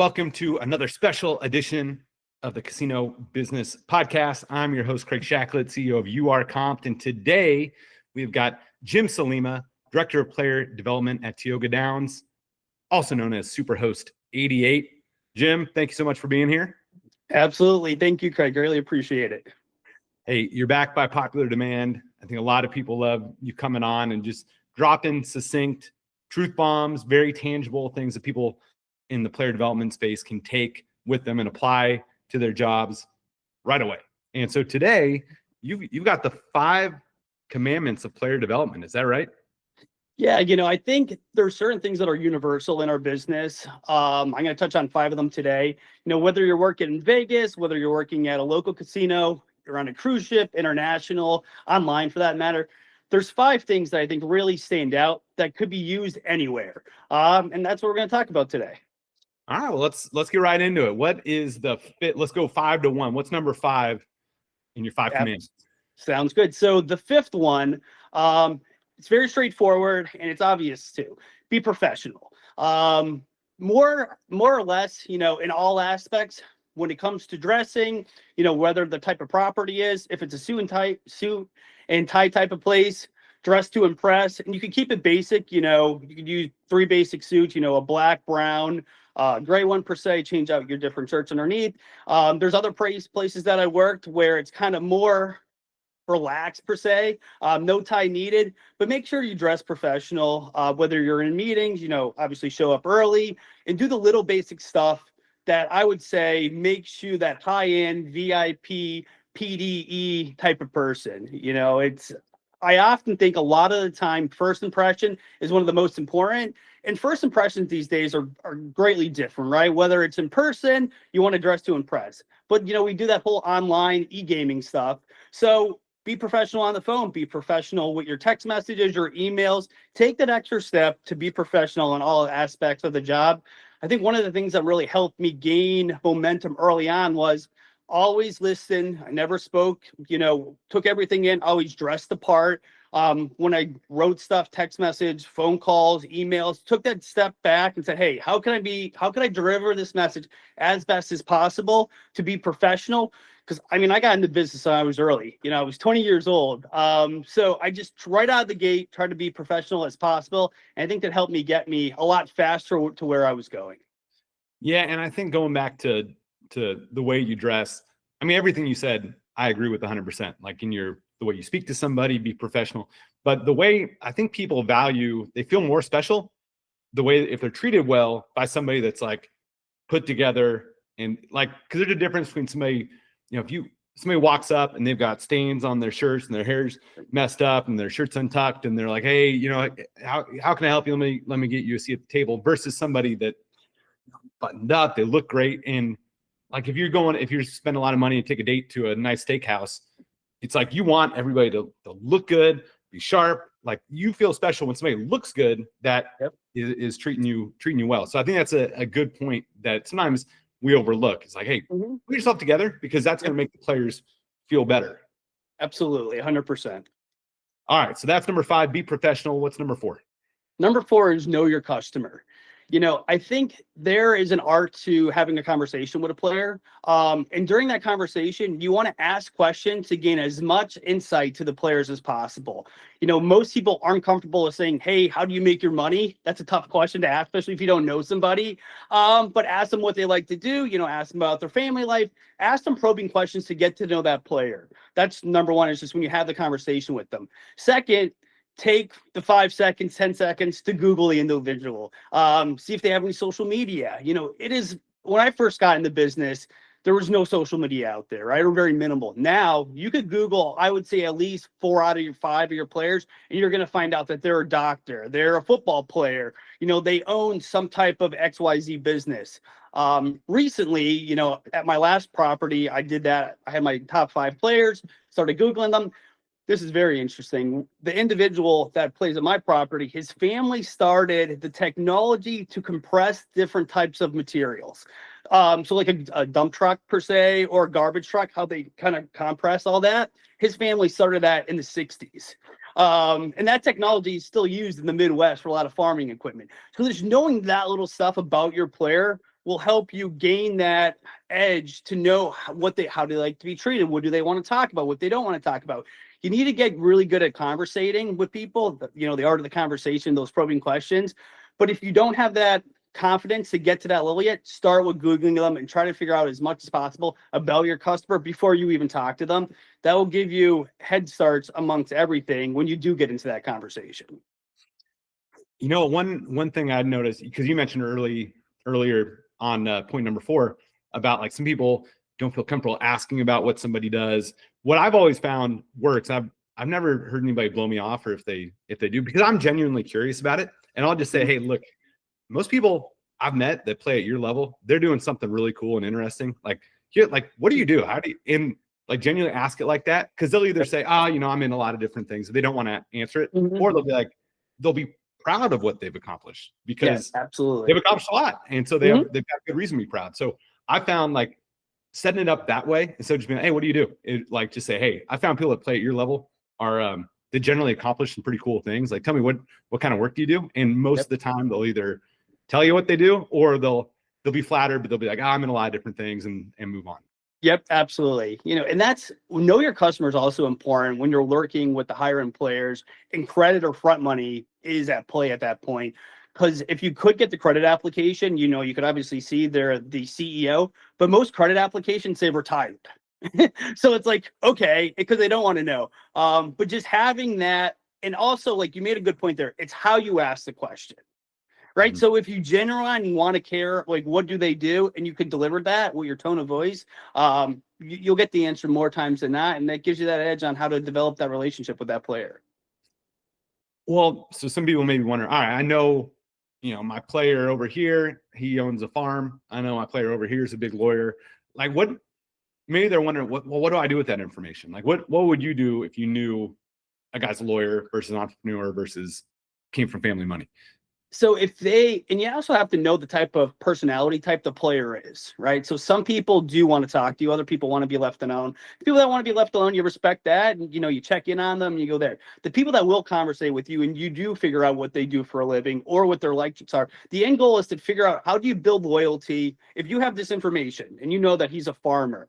Welcome to another special edition of the Casino Business Podcast. I'm your host, Craig Shacklett, CEO of URComped, and today we've got Jim Sulima, Director of Player Development at Tioga Downs, also known as Superhost 88. Jim, thank you so much for being here. Absolutely. Thank you, Craig. I really appreciate it. Hey, you're back by popular demand. I think a lot of people love you coming on and just dropping succinct truth bombs, very tangible things that people in the player development space can take with them and apply to their jobs right away. And so today, you've got the 5 commandments of player development. Is that right? Yeah, I think there's certain things that are universal in our business. I'm going to touch on 5 of them today. Whether you're working in Vegas, whether you're working at a local casino, you're on a cruise ship, international, online for that matter, there's 5 things that I think really stand out that could be used anywhere. And that's what we're going to talk about today. All right, well, let's get right into it. What is the fit? Let's go 5 to 1. What's number 5 in your 5 commandments? Sounds good. So the 5th one, it's very straightforward and it's obvious too. Be professional. More or less, in all aspects. When it comes to dressing, whether the type of property is, if it's a suit and tie type of place, dress to impress, and you can keep it basic. You can use 3 basic suits. A black, brown, gray one per se. Change out your different shirts underneath. There's other places that I worked where it's kind of more relaxed per se, no tie needed, but make sure you dress professional. Whether you're in meetings, obviously show up early and do the little basic stuff that I would say makes you that high-end VIP PDE type of person. I often think a lot of the time first impression is one of the most important, and first impressions these days are greatly different, right? Whether it's in person, you want to dress to impress, but we do that whole online e-gaming stuff. So be professional on the phone, be professional with your text messages, your emails, take that extra step to be professional in all aspects of the job. I think one of the things that really helped me gain momentum early on was always listen. I never spoke, took everything in, always dressed the part. When I wrote stuff, text message, phone calls, emails, took that step back and said, hey, how can I deliver this message as best as possible to be professional? Because I got into business when I was early, I was 20 years old. So I just right out of the gate, tried to be professional as possible. And I think that helped me get me a lot faster to where I was going. Yeah. And I think going back to the way you dress, everything you said, I agree with 100%. Like the way you speak to somebody, be professional. But the way I think people they feel more special the way if they're treated well by somebody that's like put together and like, because there's a difference between somebody, if somebody walks up and they've got stains on their shirts and their hair's messed up and their shirt's untucked and they're like, hey, how can I help you? Let me get you a seat at the table versus somebody that buttoned up, they look great. And like if you're spending a lot of money and take a date to a nice steakhouse, it's like you want everybody to look good, be sharp. Like you feel special when somebody looks good that is treating you well. So I think that's a good point that sometimes we overlook. It's like, hey, put yourself together because that's going to make the players feel better. Absolutely, 100%. All right, so that's number 5, be professional. What's number 4? Number 4 is know your customer. I think there is an art to having a conversation with a player. And during that conversation, you want to ask questions to gain as much insight to the players as possible. Most people aren't comfortable with saying, hey, how do you make your money? That's a tough question to ask, especially if you don't know somebody. But ask them what they like to do, ask them about their family life, ask them probing questions to get to know that player. That's number 1, is just when you have the conversation with them. Second, take the 5 seconds, 10 seconds to Google the individual. See if they have any social media. It is when I first got in the business, there was no social media out there, right? Or very minimal. Now you could Google, I would say at least 4 out of your 5 of your players, and you're going to find out that they're a doctor, they're a football player, they own some type of XYZ business. Recently, at my last property, I did that. I had my top 5 players, started Googling them. This is very interesting. The individual that plays at my property, his family started the technology to compress different types of materials. So like a dump truck per se, or a garbage truck, how they kind of compress all that. His family started that in the 60s. And that technology is still used in the Midwest for a lot of farming equipment. So just knowing that little stuff about your player will help you gain that edge to know how they like to be treated. What do they want to talk about? What they don't want to talk about. You need to get really good at conversating with people, you know, the art of the conversation, those probing questions. But if you don't have that confidence to get to that level yet, start with Googling them and try to figure out as much as possible about your customer before you even talk to them. That will give you head starts amongst everything when you do get into that conversation. You know, one thing I'd noticed, because you mentioned earlier on point number 4 about like some people don't feel comfortable asking about what somebody does. What I've always found works. I've never heard anybody blow me off, or if they do, because I'm genuinely curious about it, and I'll just say, hey, look, most people I've met that play at your level, they're doing something really cool and interesting. Like, what do you do? How do you, and like genuinely ask it like that? Because they'll either say, you know, I'm in a lot of different things. They don't want to answer it, or they'll be like, they'll be proud of what they've accomplished because absolutely, they've accomplished a lot, and so they've got good reason to be proud. So I found like setting it up that way instead of just being, hey, what do you do? Like just say, hey, I found people that play at your level are they generally accomplish some pretty cool things. Like, tell me what kind of work do you do? And most of the time they'll either tell you what they do, or they'll be flattered, but they'll be like, I'm in a lot of different things, and move on. Yep, absolutely. You know, and that's, know your customer is also important when you're working with the higher end players, and credit or front money is at play at that point. Because if you could get the credit application, you know, you could obviously see they're the CEO, but most credit applications say retired. So it's like, okay, because they don't want to know. But just having that, and also like you made a good point there, it's how you ask the question. Right. So if you genuinely want to care, like what do they do, and you can deliver that with your tone of voice, you'll get the answer more times than not. And that gives you that edge on how to develop that relationship with that player. Well, so some people may be wondering, all right, I know, you know, my player over here, he owns a farm. I know my player over here is a big lawyer. Like maybe they're wondering, what do I do with that information? Like what would you do if you knew a guy's a lawyer versus an entrepreneur versus came from family money? So and you also have to know the type of personality type the player is, right? So some people do want to talk to you. Other people want to be left alone. The people that want to be left alone, you respect that. And, you know, you check in on them and you go there. The people that will conversate with you and you do figure out what they do for a living or what their likes are. The end goal is to figure out, how do you build loyalty? If you have this information and you know that he's a farmer,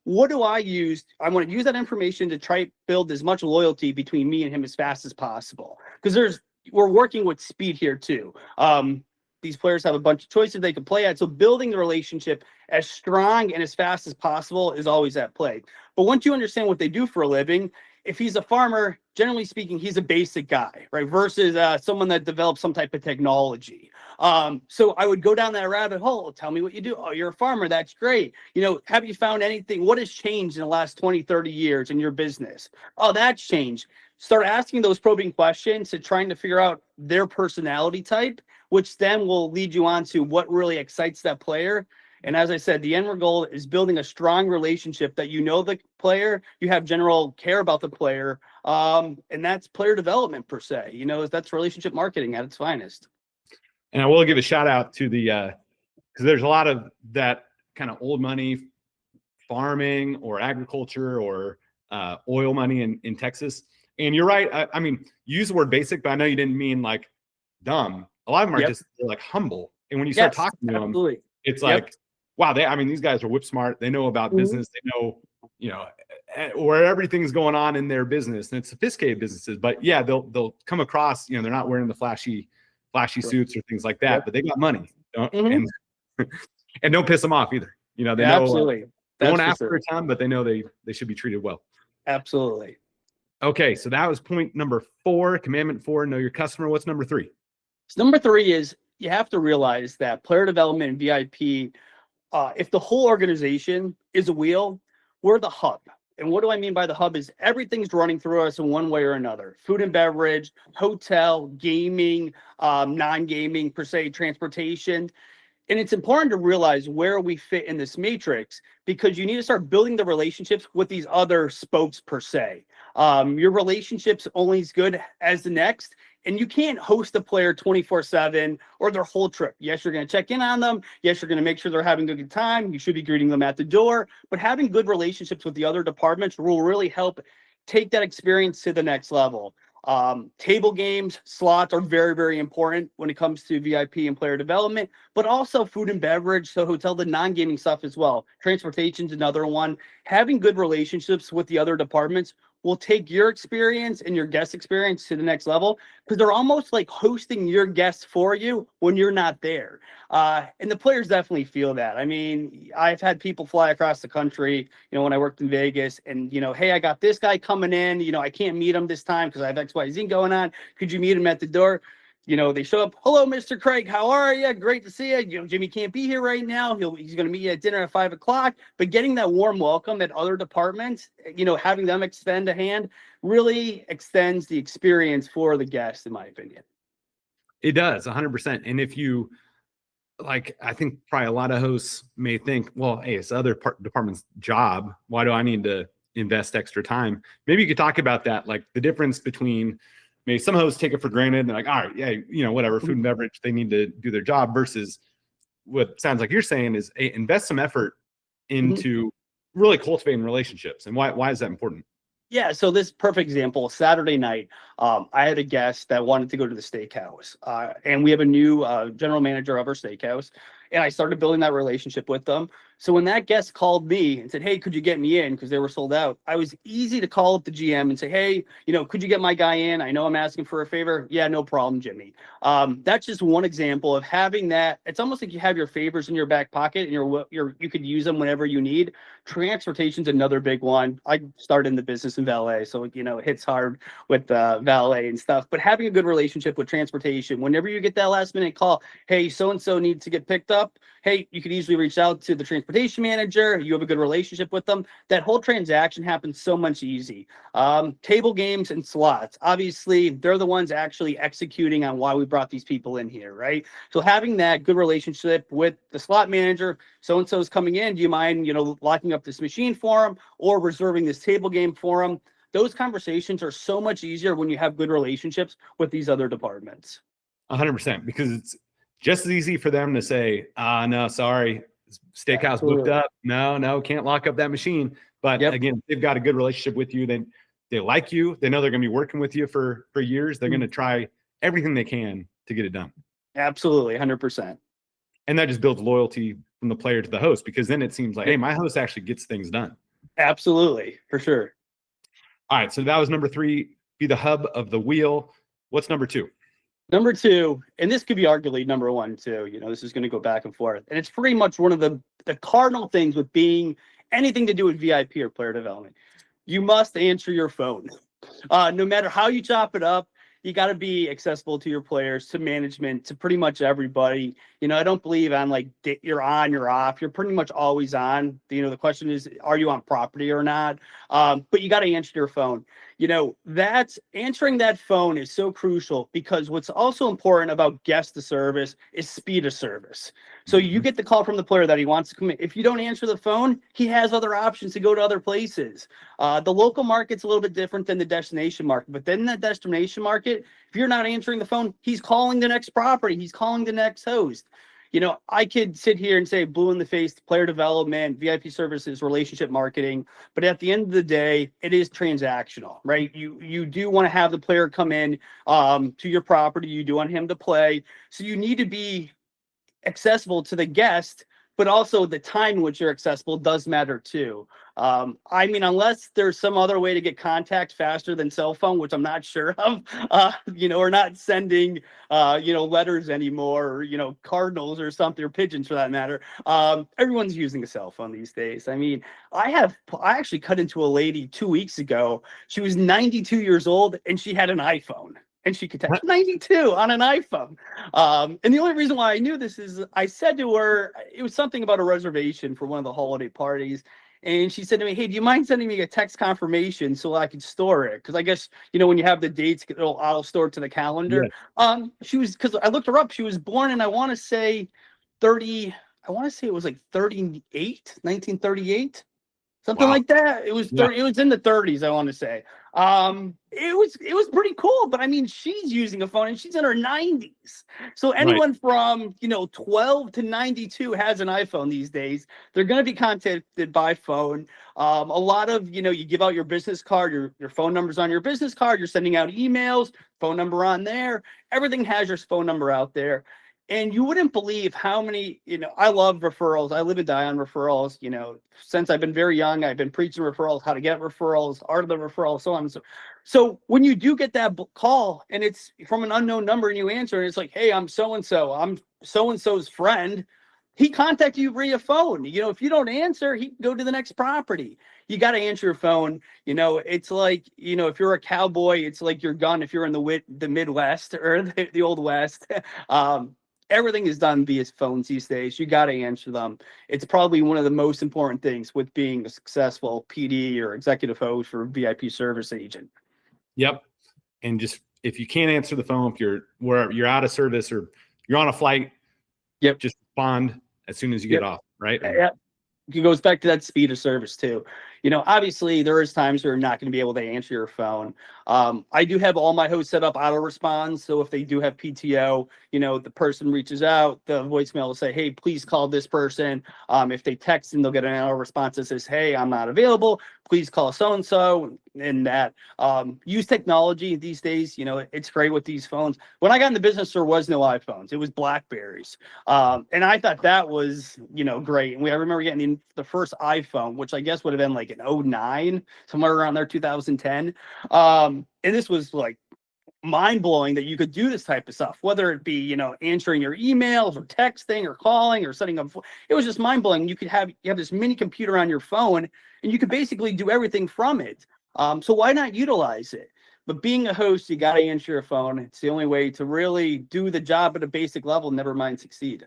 what do I use? I want to use that information to try to build as much loyalty between me and him as fast as possible. Because we're working with speed here too. These players have a bunch of choices they can play at. So building the relationship as strong and as fast as possible is always at play. But once you understand what they do for a living, if he's a farmer, generally speaking, he's a basic guy, right? Versus someone that develops some type of technology. So I would go down that rabbit hole. Tell me what you do. Oh, you're a farmer. That's great. You know, have you found anything? What has changed in the last 20, 30 years in your business? Oh, that's changed. Start asking those probing questions and trying to figure out their personality type, which then will lead you on to what really excites that player. And as I said, the end goal is building a strong relationship that you know the player, you have general care about the player, and that's player development per se. You know, that's relationship marketing at its finest. And I will give a shout out to the because there's a lot of that kind of old money farming or agriculture or oil money in Texas. And you're right. I mean, you use the word basic, but I know you didn't mean like dumb. A lot of them are just they're like humble. And when you start talking to them, it's like, wow, these guys are whip smart. They know about business. They know, you know, where everything's going on in their business, and it's sophisticated businesses. But yeah, they'll come across, you know, they're not wearing the flashy suits or things like that, but they got money. And don't piss them off either. You know, they know absolutely. They won't ask for a ton, but they know they should be treated well. Absolutely. Okay, so that was point number 4, commandment 4, know your customer. What's number 3? So number 3 is you have to realize that player development and VIP, if the whole organization is a wheel, we're the hub. And what do I mean by the hub is everything's running through us in one way or another. Food and beverage, hotel, gaming, non-gaming per se, transportation. And it's important to realize where we fit in this matrix, because you need to start building the relationships with these other spokes per se. Your relationship's only as good as the next, and you can't host a player 24/7 or their whole trip. Yes, you're going to check in on them. Yes, you're going to make sure they're having a good time. You should be greeting them at the door, but having good relationships with the other departments will really help take that experience to the next level. Table games, slots are very, very important when it comes to VIP and player development, but also food and beverage, so hotel, the non-gaming stuff as well. Transportation's another one. Having good relationships with the other departments will take your experience and your guest experience to the next level, because they're almost like hosting your guests for you when you're not there. And the players definitely feel that. I mean, I've had people fly across the country, when I worked in Vegas, and, hey, I got this guy coming in, I can't meet him this time because I have XYZ going on. Could you meet him at the door? They show up. Hello, Mr. Craig. How are you? Great to see you. Jimmy can't be here right now. He's going to meet you at dinner at 5:00. But getting that warm welcome at other departments, having them extend a hand really extends the experience for the guest, in my opinion. It does 100%. And if you I think probably a lot of hosts may think, well, hey, it's the other department's job. Why do I need to invest extra time? Maybe you could talk about that, like the difference between maybe some hosts take it for granted and they're like, all right, yeah, whatever, food and beverage, they need to do their job, versus what sounds like you're saying is, hey, invest some effort into really cultivating relationships. And why is that important? Yeah, so this perfect example, Saturday night, I had a guest that wanted to go to the steakhouse, and we have a new general manager of our steakhouse, and I started building that relationship with them. So when that guest called me and said, hey, could you get me in, because they were sold out, I was easy to call up the GM and say, hey, could you get my guy in? I know I'm asking for a favor. Yeah, no problem, Jimmy. That's just one example of having that. It's almost like you have your favors in your back pocket, and you could use them whenever you need. Transportation's another big one. I started in the business in valet, so it hits hard with valet and stuff. But having a good relationship with transportation, whenever you get that last minute call, hey, so and so needs to get picked up. Hey, you could easily reach out to the transportation manager. You have a good relationship with them. That whole transaction happens so much easy. Table games and slots, obviously, they're the ones actually executing on why we brought these people in here, right? So having that good relationship with the slot manager, so and so is coming in. Do you mind, locking up this machine for them or reserving this table game for them? Those conversations are so much easier when you have good relationships with these other departments. 100%, because it's just as easy for them to say, no, sorry, steakhouse booked up. No, can't lock up that machine. But again, they've got a good relationship with you. Then they like you. They know they're going to be working with you for years. They're going to try everything they can to get it done. Absolutely, 100%. And that just builds loyalty from the player to the host, because then it seems like, hey, my host actually gets things done. Absolutely, for sure. All right, so that was number 3, be the hub of the wheel. What's number 2? Number 2, and this could be arguably number 1 too, this is going to go back and forth. And it's pretty much one of the cardinal things with being anything to do with VIP or player development. You must answer your phone. No matter how you chop it up, you got to be accessible to your players, to management, to pretty much everybody. I don't believe on like you're on, you're off. You're pretty much always on. The question is, are you on property or not? But you got to answer your phone. That's answering that phone is so crucial, because what's also important about guest to service is speed of service. So you get the call from the player that he wants to come in. If you don't answer the phone, he has other options to go to other places. The local market's a little bit different than the destination market, but then that destination market, if you're not answering the phone, he's calling the next property. He's calling the next host. I could sit here and say blue in the face, player development, VIP services, relationship marketing, but at the end of the day, it is transactional, right? You do want to have the player come in to your property. You do want him to play. So you need to be accessible to the guest, but also the time in which you're accessible does matter too. I mean, unless there's some other way to get contact faster than cell phone, which I'm not sure of, we're not sending, letters anymore, or, cardinals or something, or pigeons for that matter. Everyone's using a cell phone these days. I mean, I actually cut into a lady 2 weeks ago. She was 92 years old and she had an iPhone. And she could text 92 on an iPhone. And the only reason why I knew this is I said to her, it was something about a reservation for one of the holiday parties. And she said to me, hey, do you mind sending me a text confirmation so I can store it? Because I guess, when you have the dates, it'll auto store it to the calendar. Yeah. Because I looked her up, she was born in, I want to say it was like 1938. something Wow. like that. It was Yeah. it was in the 30s, I want to say. It was pretty cool, but I mean, she's using a phone and she's in her 90s. So Right. anyone from 12 to 92 has an iPhone these days. They're going to be contacted by phone. A lot of you give out your business card, your phone number's on your business card. You're sending out emails, phone number on there. Everything has your phone number out there. And you wouldn't believe how many, I love referrals. I live and die on referrals. Since I've been very young, I've been preaching referrals, how to get referrals, art of the referral, so on and so. So when you do get that call and it's from an unknown number and you answer, and it's like, hey, I'm so-and-so, I'm so-and-so's friend. He contacted you via phone. If you don't answer, he can go to the next property. You got to answer your phone. It's like, if you're a cowboy, it's like your gun if you're in the Midwest or the Old West. Everything is done via phones these days. You got to answer them. It's probably one of the most important things with being a successful PD or executive host or VIP service agent. Yep. And just if you can't answer the phone, if you're out of service or you're on a flight, Yep. just respond as soon as you get off. Right. Yeah. It goes back to that speed of service too. Obviously there is times where you're not going to be able to answer your phone. I do have all my hosts set up auto response. So if they do have PTO, the person reaches out, the voicemail will say, hey, please call this person. If they text and they'll get an auto response that says, hey, I'm not available. Please call so-and-so. And that use technology these days, it's great with these phones. When I got in the business, there was no iPhones. It was Blackberries. And I thought that was, great. And I remember getting the first iPhone, which I guess would have been like an 09, somewhere around there, 2010. And this was like mind-blowing that you could do this type of stuff, whether it be answering your emails or texting or calling or setting up. It was just mind-blowing. You have this mini computer on your phone and you could basically do everything from it. So why not utilize it? But being a host, you got to answer your phone. It's the only way to really do the job at a basic level, never mind succeed.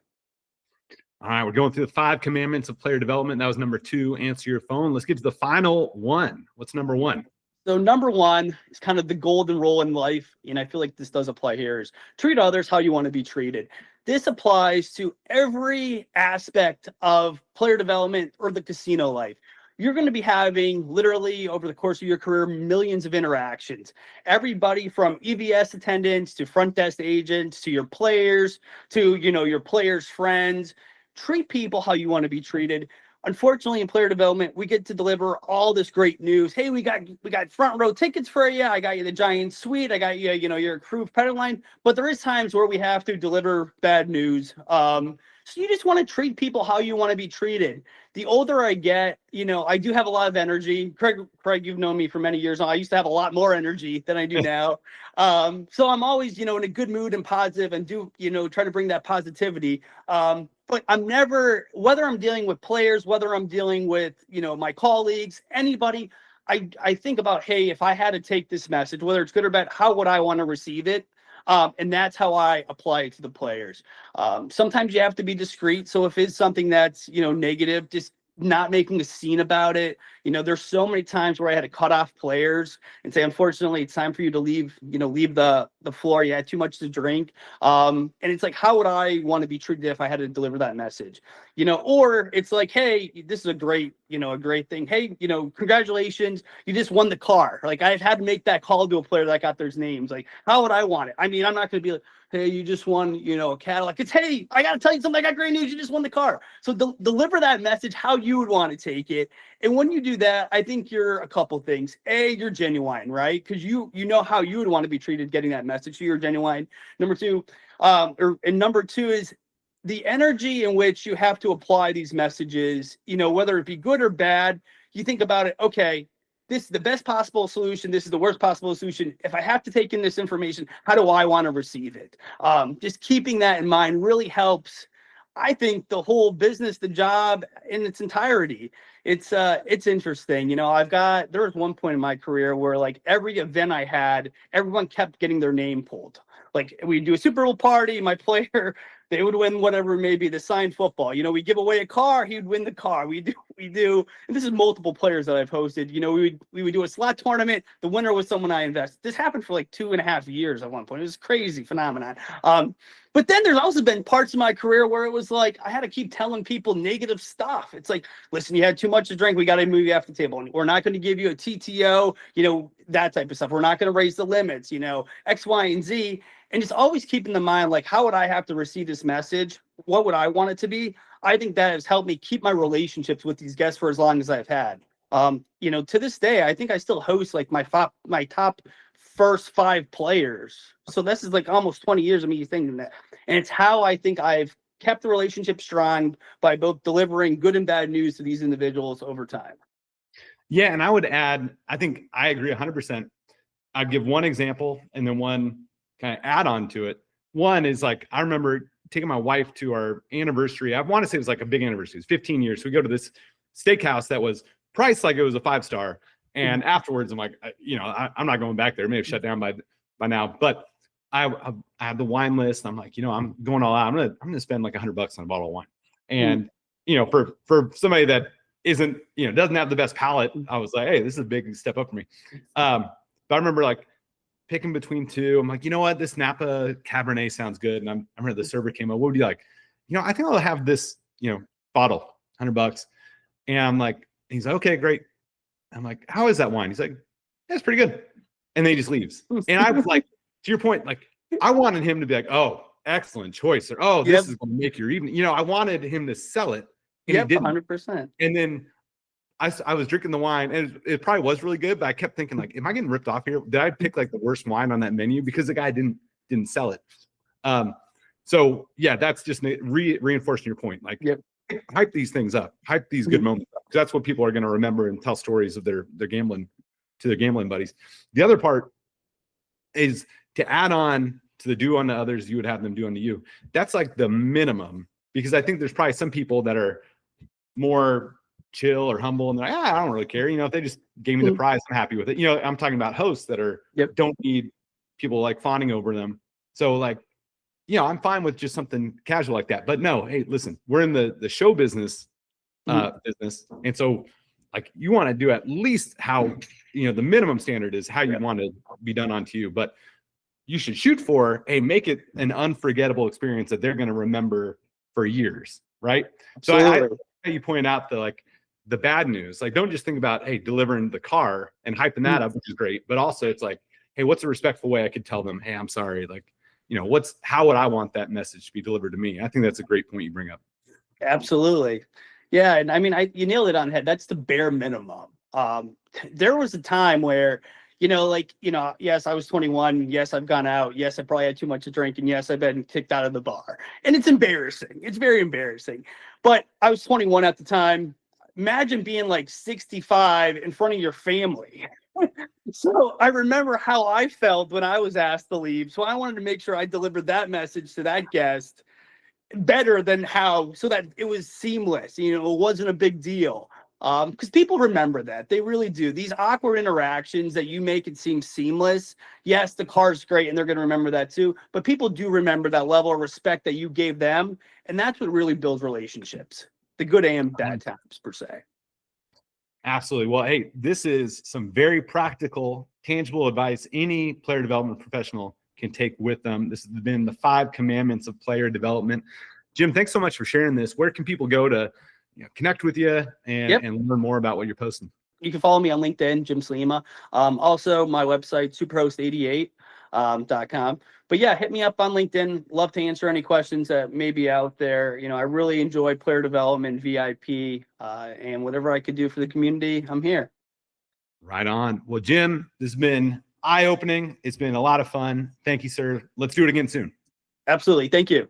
All right, we're going through the 5 commandments of player development. That was number 2, answer your phone. Let's get to the final one. What's number 1? So number 1 is kind of the golden rule in life, and I feel like this does apply here, is treat others how you want to be treated. This applies to every aspect of player development or the casino life. You're going to be having literally over the course of your career millions of interactions. Everybody from EVS attendants to front desk agents to your players to your players' friends. Treat people how you want to be treated. Unfortunately, in player development, we get to deliver all this great news. Hey, we got front row tickets for you. I got you the giant suite. I got you, your approved pedal line. But there is times where we have to deliver bad news. So you just want to treat people how you want to be treated. The older I get, I do have a lot of energy. Craig, you've known me for many years now. I used to have a lot more energy than I do now. So I'm always, in a good mood and positive and do, try to bring that positivity. But I'm never, whether I'm dealing with players, whether I'm dealing with, my colleagues, anybody, I think about, hey, if I had to take this message, whether it's good or bad, how would I want to receive it? And that's how I apply it to the players. Sometimes you have to be discreet. So if it's something that's, negative, just not making a scene about it. There's so many times where I had to cut off players and say, unfortunately, it's time for you to leave the floor. You had too much to drink. And it's like, how would I want to be treated if I had to deliver that message? Or it's like, hey, this is a great thing. Hey, congratulations. You just won the car. Like I've had to make that call to a player that got their names. Like, how would I want it? I mean, I'm not going to be like, hey, you just won, a Cadillac. It's, hey, I got to tell you something. I got great news. You just won the car. So deliver that message how you would want to take it. And when you do that, I think you're a couple things. A, you're genuine, right? Because you know how you would want to be treated getting that message. So you're genuine. Number 2, number 2 is the energy in which you have to apply these messages, whether it be good or bad, you think about it, okay, this is the best possible solution. This is the worst possible solution. If I have to take in this information, how do I want to receive it? Just keeping that in mind really helps. I think the whole business, the job in its entirety, it's interesting. There was one point in my career where like every event I had, everyone kept getting their name pulled. Like we do a Super Bowl party, my player They would win whatever it may be, the signed football. You know, we give away a car, he would win the car. We do, and this is multiple players that I've hosted. You know, we would do a slot tournament. The winner was someone I invested. This happened for like 2.5 years at one point. It was a crazy phenomenon. But then there's also been parts of my career where it was like I had to keep telling people negative stuff. It's like, listen, you had too much to drink. We got to move you off the table. We're not going to give you a TTO, you know, that type of stuff. We're not going to raise the limits, you know, X, Y, and Z. And just always keeping in mind, like, how would I have to receive this message? What would I want it to be? I think that has helped me keep my relationships with these guests for as long as I've had. You know, to this day, I think I still host like my top first 5 players. So this is like almost 20 years of me thinking that. And it's how I think I've kept the relationship strong by both delivering good and bad news to these individuals over time. Yeah. And I would add, I think I agree 100%. I'd give one example and then one kind of add on to it. One is like, I remember taking my wife to our anniversary. I want to say it was like a big anniversary. It was 15 years. So we go to this steakhouse that was priced like it was a 5-star. And afterwards, I'm like, you know, I'm not going back there. It may have shut down by now, but I have the wine list. I'm like, you know, I'm going all out. I'm gonna spend like $100 on a bottle of wine. And you know, for somebody that isn't, you know, doesn't have the best palate, I was like, hey, this is a big step up for me. But I remember like picking between 2. I'm like, you know what, this Napa Cabernet sounds good. And I remember the server came up. What would you like? You know, I think I'll have this, you know, bottle, $100. And I'm like, he's like, okay, great. I'm like, how is that wine? He's like, yeah, it's pretty good. And then he just leaves. And I was like, to your point, like I wanted him to be like, oh, excellent choice. Or, oh, this is going to make your evening. You know, I wanted him to sell it. And he didn't. 100%. And then I was drinking the wine and it probably was really good, but I kept thinking like, am I getting ripped off here? Did I pick like the worst wine on that menu? Because the guy didn't sell it. So yeah, that's just reinforcing your point. Like hype these things up, hype these good moments up, because that's what people are going to remember and tell stories of their gambling to their gambling buddies. The other part is to add on to the do unto others you would have them do unto you. That's like the minimum, because I think there's probably some people that are more chill or humble and they're like, I don't really care. You know, if they just gave me the prize, I'm happy with it. You know, I'm talking about hosts that are don't need people like fawning over them. So like, you know, I'm fine with just something casual like that. But no, hey, listen, we're in the show business business. And so like you want to do at least how, you know, the minimum standard is how you want to be done onto you. But you should shoot for, hey, make it an unforgettable experience that they're going to remember for years. Right. So you point out the bad news, like don't just think about, hey, delivering the car and hyping that up, which is great. But also it's like, hey, what's a respectful way I could tell them, hey, I'm sorry. Like, you know, how would I want that message to be delivered to me? I think that's a great point you bring up. Absolutely. Yeah. And I mean, you nailed it on the head. That's the bare minimum. There was a time where, you know, like, you know, yes, I was 21. Yes, I've gone out. Yes, I probably had too much to drink. And yes, I've been kicked out of the bar. And it's embarrassing. It's very embarrassing. But I was 21 at the time. Imagine being like 65 in front of your family. So I remember how I felt when I was asked to leave. So I wanted to make sure I delivered that message to that guest better than how, so that it was seamless. You know, it wasn't a big deal. Because people remember that. They really do. These awkward interactions that you make it seem seamless. Yes, the car's great and they're going to remember that too. But people do remember that level of respect that you gave them. And that's what really builds relationships, the good and bad times per se. Absolutely. Well, hey, this is some very practical, tangible advice any player development professional can take with them. This has been the 5 commandments of player development. Jim, thanks so much for sharing this. Where can people go to connect with you and learn more about what you're posting? You can follow me on LinkedIn, Jim Sulima. Also, my website, superhost88.com. But yeah, hit me up on LinkedIn. Love to answer any questions that may be out there. You know, I really enjoy player development, VIP, and whatever I could do for the community, I'm here. Right on. Well, Jim, this has been eye-opening. It's been a lot of fun. Thank you, sir. Let's do it again soon. Absolutely. Thank you.